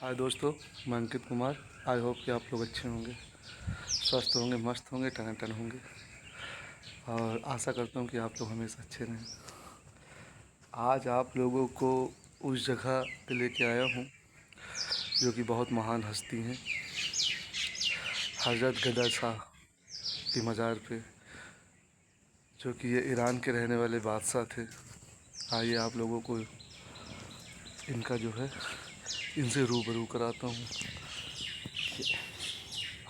हाय दोस्तों, मैं Ankit Kumar. I hope कि आप लोग अच्छे होंगे, स्वस्थ होंगे, मस्त होंगे, टनाटन होंगे और आशा करता हूँ कि आप लोग हमेशा अच्छे रहें। आज आप लोगों को उस जगह पे लेके आया हूँ जो कि बहुत महान हस्ती हैं, हज़रत गदा शाह की मज़ार पे, जो कि ये ईरान के रहने वाले बादशाह थे। आइए आप लोगों को इनका जो है इनसे रूबरू कराता हूँ।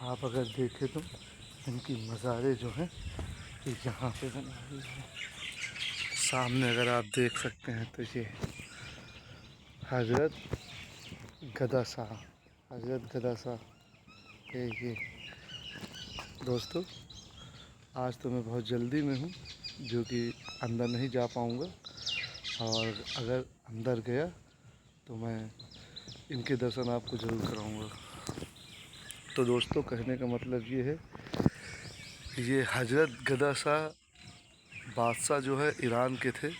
आप अगर देखें तो इनकी मज़ारें जो हैं ये यहाँ पे बनाई है। सामने अगर आप देख सकते हैं तो ये हज़रत गदा शाह, हज़रत गदा शाह ये दोस्तों, आज तो मैं बहुत जल्दी में हूँ जो कि अंदर नहीं जा पाऊँगा, और अगर अंदर गया तो मैं इनके दर्शन आपको ज़रूर कराऊँगा। तो दोस्तों, कहने का मतलब ये है कि ये हज़रत गदा शाह बादशाह जो है ईरान के थे।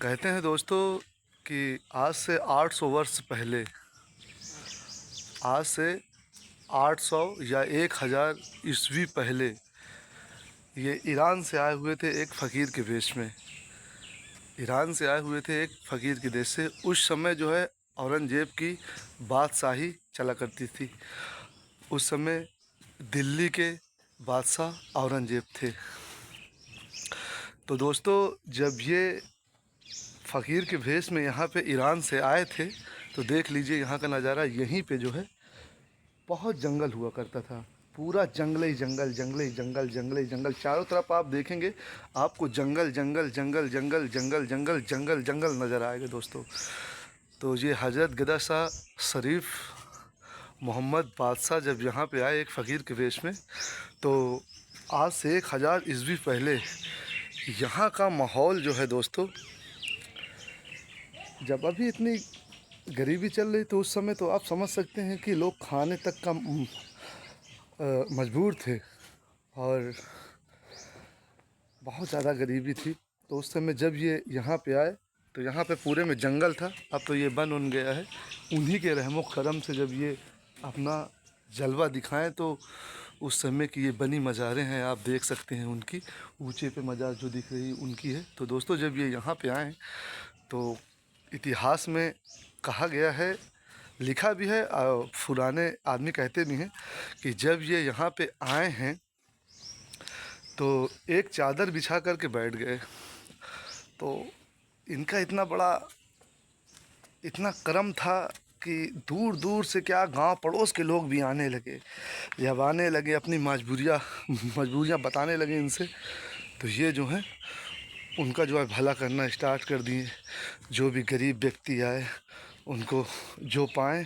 कहते हैं दोस्तों कि आज से 800 वर्ष पहले, आज से 800 या 1000 ईस्वी पहले ये ईरान से आए हुए थे एक फ़कीर के वेश में। ईरान से आए हुए थे एक फ़कीर के देश से। उस समय जो है औरंगज़ेब की बादशाही चला करती थी। उस समय दिल्ली के बादशाह औरंगज़ेब थे। तो दोस्तों, जब ये फ़कीर के भेष में यहाँ पे ईरान से आए थे तो देख लीजिए यहाँ का नज़ारा। यहीं पे जो है बहुत जंगल हुआ करता था, पूरा जंगल ही जंगल, जंगल ही जंगल, जंगल ही जंगल। चारों तरफ आप देखेंगे आपको जंगल जंगल जंगल जंगल जंगल जंगल जंगल जंगल नज़र आएगा दोस्तों। तो ये हज़रत गदा शाह शरीफ मोहम्मद बादशाह जब यहाँ पे आए एक फ़कीर के वेश में, तो आज से 1000 ईस्वी पहले यहाँ का माहौल जो है दोस्तों, जब अभी इतनी गरीबी चल रही तो उस समय तो आप समझ सकते हैं कि लोग खाने तक का मजबूर थे और बहुत ज़्यादा गरीबी थी। तो उस समय जब ये यहाँ पे आए तो यहाँ पे पूरे में जंगल था, अब तो ये बन उन गया है। उन्हीं के रहमो करम से जब ये अपना जलवा दिखाएं तो उस समय की ये बनी मज़ारें हैं, आप देख सकते हैं उनकी ऊंचे पे मज़ार जो दिख रही उनकी है। तो दोस्तों, जब ये यहाँ पे आए तो इतिहास में कहा गया है, लिखा भी है और पुराने आदमी कहते भी हैं कि जब ये यहाँ पे आए हैं तो एक चादर बिछा करके बैठ गए। तो इनका इतना करम था कि दूर दूर से क्या गांव पड़ोस के लोग भी आने लगे। जब आने लगे अपनी मजबूरियाँ बताने लगे इनसे, तो ये जो है उनका जो है भला करना स्टार्ट कर दिए। जो भी गरीब व्यक्ति आए उनको जो पाएँ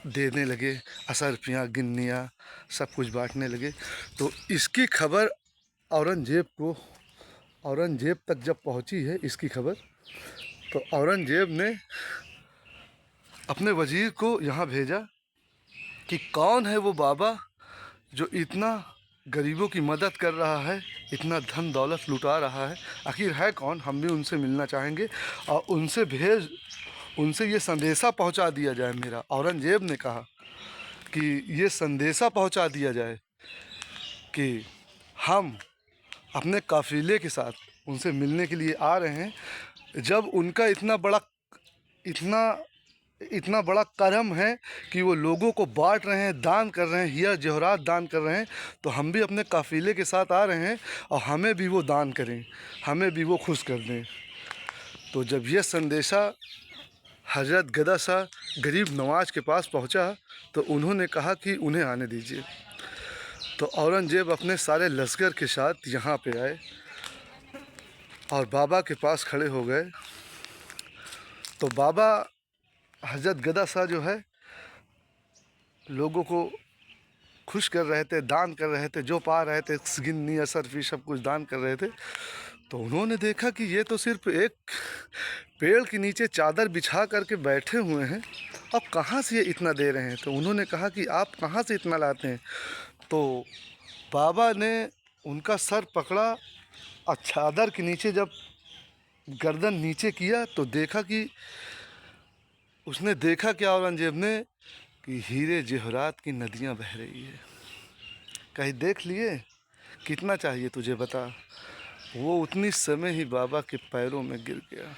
देने लगे, असरफियाँ गिन्नियाँ सब कुछ बांटने लगे। तो इसकी खबर औरंगज़ेब तक जब पहुंची है इसकी खबर, तो औरंगज़ेब ने अपने वज़ीर को यहाँ भेजा कि कौन है वो बाबा जो इतना गरीबों की मदद कर रहा है, इतना धन दौलत लुटा रहा है, आखिर है कौन, हम भी उनसे मिलना चाहेंगे और उनसे ये संदेशा पहुंचा दिया जाए। मेरा औरंगज़ेब ने कहा कि ये संदेशा पहुंचा दिया जाए कि हम अपने काफ़िले के साथ उनसे मिलने के लिए आ रहे हैं। जब उनका इतना इतना बड़ा करम है कि वो लोगों को बांट रहे हैं, दान कर रहे हैं, हीरा जवाहरात दान कर रहे हैं, तो हम भी अपने काफ़िले के साथ आ रहे हैं और हमें भी वो दान करें, हमें भी वो खुश कर दें। तो जब ये संदेशा हज़रत गदा शाह गरीब नवाज के पास पहुंचा तो उन्होंने कहा कि उन्हें आने दीजिए। तो औरंगज़ेब अपने सारे लश्कर के साथ यहाँ पे आए और बाबा के पास खड़े हो गए। तो बाबा हज़रत गदा शाह जो है लोगों को खुश कर रहे थे, दान कर रहे थे, जो पा रहे थे गिन्नी असरफी सब कुछ दान कर रहे थे। तो उन्होंने देखा कि ये तो सिर्फ एक पेड़ के नीचे चादर बिछा करके बैठे हुए हैं, अब कहाँ से ये इतना दे रहे हैं। तो उन्होंने कहा कि आप कहाँ से इतना लाते हैं। तो बाबा ने उनका सर पकड़ा और चादर के नीचे जब गर्दन नीचे किया तो देखा कि उसने देखा क्या औरंगजेब ने कि हीरे जवाहरात की नदियाँ बह रही है। कहीं देख लिए? कितना चाहिए तुझे बता? वो उतनी समय ही बाबा के पैरों में गिर गया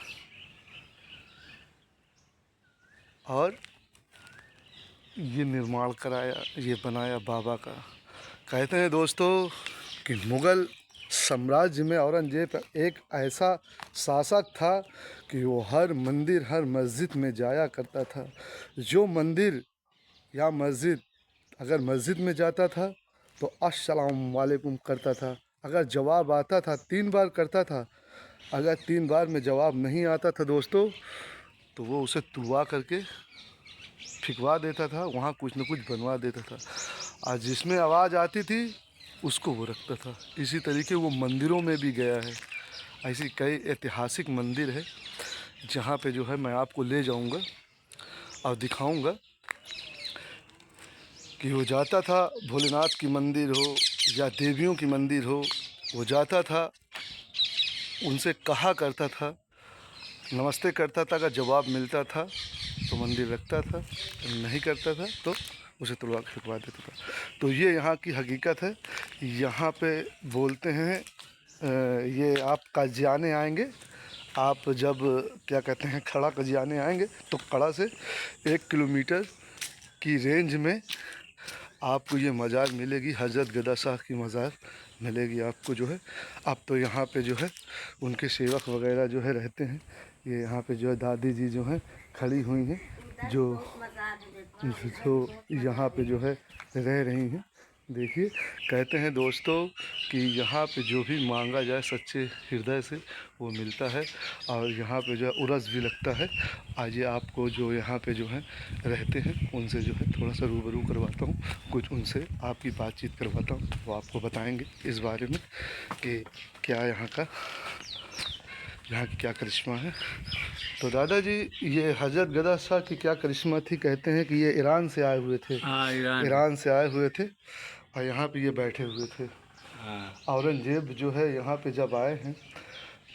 और ये निर्माण कराया, ये बनाया बाबा का। कहते हैं दोस्तों कि मुग़ल साम्राज्य में औरंगजेब एक ऐसा शासक था कि वो हर मंदिर, हर मस्जिद में जाया करता था। जो मंदिर या मस्जिद, अगर मस्जिद में जाता था तो अस्सलाम वालेकुम करता था। अगर जवाब आता था 3 बार करता था। अगर 3 बार में जवाब नहीं आता था दोस्तों, तो वो उसे तुड़वा करके फिकवा देता था, वहाँ कुछ न कुछ बनवा देता था। और जिसमें आवाज़ आती थी उसको वो रखता था। इसी तरीके वो मंदिरों में भी गया है। ऐसी कई ऐतिहासिक मंदिर है जहाँ पे जो है मैं आपको ले जाऊँगा और दिखाऊँगा कि वो जाता था। भोलेनाथ की मंदिर हो या देवियों की मंदिर हो, वो जाता था, उनसे कहा करता था, नमस्ते करता था। अगर जवाब मिलता था तो मंदिर रखता था, नहीं करता था तो उसे तुड़वा के फेंकवा देता था। तो ये यहाँ की हकीकत है। यहाँ पे बोलते हैं ये आप काजियाने आएंगे, आप जब क्या कहते हैं खड़ा काजियाने आएंगे तो खड़ा से 1 किलोमीटर की रेंज में आपको ये मज़ार मिलेगी। हज़रत गदा शाह की मज़ार मिलेगी आपको जो है। अब तो यहाँ पे जो है उनके सेवक वगैरह जो है रहते हैं। ये यहाँ पे जो है दादी जी जो हैं खड़ी हुई हैं, जो यहाँ पे जो है रह रही हैं। देखिए, कहते हैं दोस्तों कि यहाँ पे जो भी मांगा जाए सच्चे हृदय से वो मिलता है। और यहाँ पे जो है उरस भी लगता है। आज आपको जो यहाँ पे जो है रहते हैं उनसे जो है थोड़ा सा रूबरू करवाता हूँ, कुछ उनसे आपकी बातचीत करवाता हूँ। वो आपको बताएंगे इस बारे में कि क्या यहाँ की क्या करिश्मा है। तो दादाजी, ये हज़रत गदा शाह की क्या करिश्मा थी? कहते हैं कि ये ईरान से आए हुए थे। हाँ, ईरान से आए हुए थे और यहाँ पे ये बैठे हुए थे। हाँ, औरंगजेब जो है यहाँ पे जब आए हैं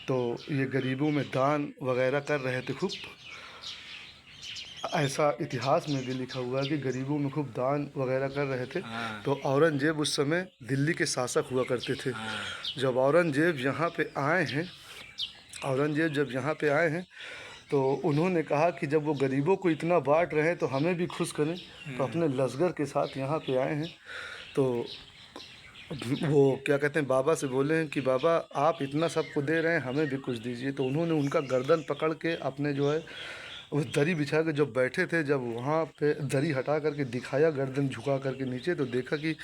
तो ये गरीबों में दान वगैरह कर रहे थे खूब। ऐसा इतिहास में भी लिखा हुआ है कि गरीबों में खूब दान वगैरह कर रहे थे। हाँ, तो औरंगजेब उस समय दिल्ली के शासक हुआ करते थे। हाँ, जब औरंगजेब यहाँ पे आए हैं, औरंगजेब जब यहाँ पे आए हैं तो उन्होंने कहा कि जब वो गरीबों को इतना बांट रहे हैं तो हमें भी खुश करें। तो अपने लश्कर के साथ यहाँ पे आए हैं। तो वो क्या कहते हैं बाबा से बोले हैं कि बाबा आप इतना सबको दे रहे हैं, हमें भी कुछ दीजिए। तो उन्होंने उनका गर्दन पकड़ के अपने जो है उस दरी बिछा के जब बैठे थे, जब वहाँ पे दरी हटा करके दिखाया गर्दन झुका करके नीचे, तो देखा कि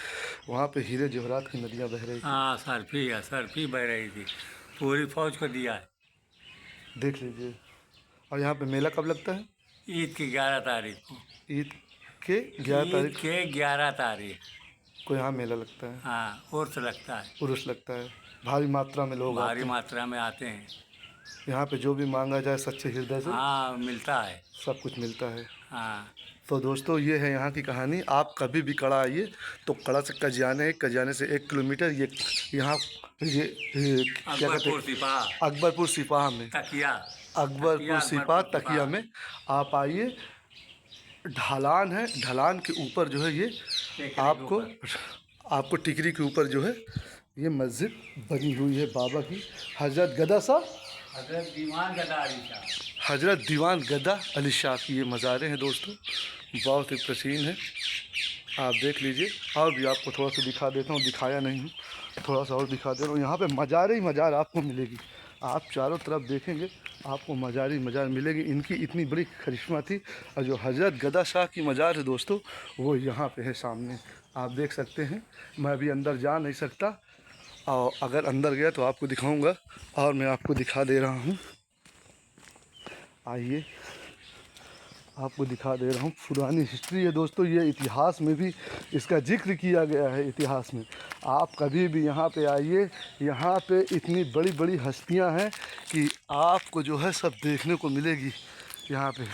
वहाँ पे हीरे जवाहरात की नदियाँ बह रही थी। हाँ, सर्फी बह रही थी। पूरी फौज को दिया है। देख लीजिए। और यहाँ पे मेला कब लगता है? ईद की 11 तारीख को। ईद के 11 तारीख ईद के 11 तारीख। को यहाँ मेला लगता है, हाँ, उर्स लगता है। उर्स लगता है। भारी मात्रा में लोग भारी आते हैं। मात्रा में आते हैं। यहाँ पे जो भी मांगा जाए सच्चे हृदय से हाँ, मिलता है। सब कुछ मिलता है। हाँ, तो दोस्तों ये है यहाँ की कहानी। आप कभी भी कड़ा आइए तो कड़ा से कजियाने से 1 किलोमीटर ये यहाँ ये क्या कहते अकबरपुर हैं सिपाह, अकबरपुर सिपाह में, तकिया। अकबरपुर सिपाह तकिया सिपाह। में आप आइए। ढलान है, ढलान के ऊपर जो है ये टेकरी के आपको ऊपर। आपको टिकरी के ऊपर जो है ये मस्जिद बनी हुई है बाबा की। हज़रत गदा शाह, हजरत दीवान गद्दारी साहब। हज़रत दीवान गदा अली शाह की ये मज़ारें हैं दोस्तों। बहुत ही प्राचीन है, आप देख लीजिए। और भी आपको थोड़ा सा दिखा देता हूँ, दिखाया नहीं हूँ, थोड़ा सा और दिखा दे रहा हूँ। यहाँ पे मज़ार ही मज़ार आपको मिलेगी। आप चारों तरफ देखेंगे आपको मज़ार ही मज़ार मिलेगी। इनकी इतनी बड़ी करिश्मा थी। और जो हज़रत गदा शाह की मज़ार है दोस्तों, वो यहाँ पे है सामने, आप देख सकते हैं। मैं अभी अंदर जा नहीं सकता, और अगर अंदर गया तो आपको दिखाऊंगा। और मैं आपको दिखा दे रहा हूँ, आइए आपको दिखा दे रहा हूँ। पुरानी हिस्ट्री है दोस्तों, ये इतिहास में भी इसका जिक्र किया गया है। इतिहास में आप कभी भी यहाँ पे आइए, यहाँ पे इतनी बड़ी बड़ी हस्तियाँ हैं कि आपको जो है सब देखने को मिलेगी यहाँ पे।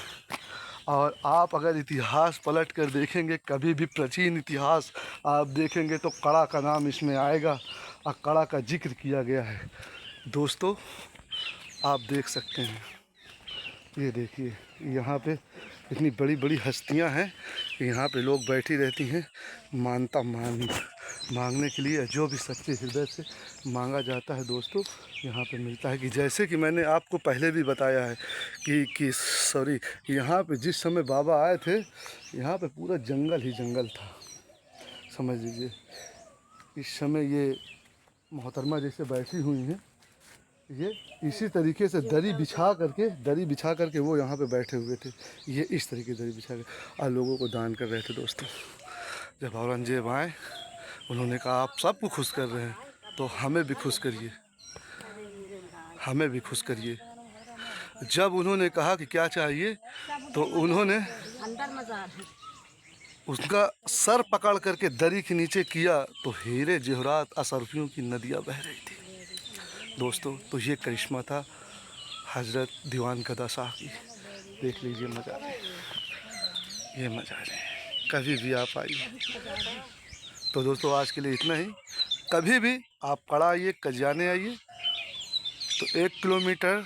और आप अगर इतिहास पलट कर देखेंगे, कभी भी प्राचीन इतिहास आप देखेंगे तो कड़ा का नाम इसमें आएगा और कड़ा का जिक्र किया गया है दोस्तों। आप देख सकते हैं, ये देखिए यहाँ पे इतनी बड़ी बड़ी हस्तियां हैं कि यहाँ पे लोग बैठी रहती हैं मांगने के लिए। जो भी सच्चे हृदय से मांगा जाता है दोस्तों यहाँ पे मिलता है। कि जैसे कि मैंने आपको पहले भी बताया है कि सॉरी, यहाँ पे जिस समय बाबा आए थे यहाँ पे पूरा जंगल ही जंगल था, समझ लीजिए। इस समय ये मोहतरमा जैसे बैठी हुई हैं, ये इसी तरीके से दरी बिछा करके वो यहाँ पे बैठे हुए थे। ये इस तरीके दरी बिछा के और लोगों को दान कर रहे थे दोस्तों। जब औरंगजेब आए उन्होंने कहा आप सबको खुश कर रहे हैं तो हमें भी खुश करिए, हमें भी खुश करिए। जब उन्होंने कहा कि क्या चाहिए तो उन्होंने उसका सर पकड़ करके दरी के नीचे किया तो हीरे जवाहरात अशरफियों की नदियाँ बह रही थी दोस्तों। तो ये करिश्मा था हज़रत दीवान गदा शाह की। देख लीजिए मज़ारे, ये मज़ारे, कभी भी आप आइए। तो दोस्तों आज के लिए इतना ही। कभी भी आप कड़ा आइए, कजियाने आइए तो 1 किलोमीटर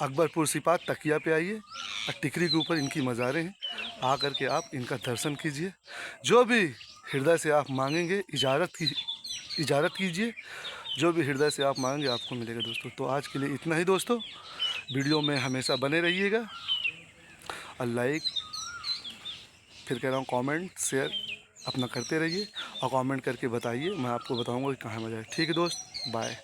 अकबरपुर सिपात तकिया पे आइए और टिकरी के ऊपर इनकी मज़ारें हैं। आकर के आप इनका दर्शन कीजिए। जो भी हृदय से आप मांगेंगे इजारत कीजिए। जो भी हृदय से आप मांगेंगे आपको मिलेगा दोस्तों। तो आज के लिए इतना ही दोस्तों। वीडियो में हमेशा बने रहिएगा और लाइक, फिर कह रहा हूँ कमेंट शेयर अपना करते रहिए और कमेंट करके बताइए, मैं आपको बताऊँगा कि कहाँ मज़ा है। ठीक है दोस्त, बाय।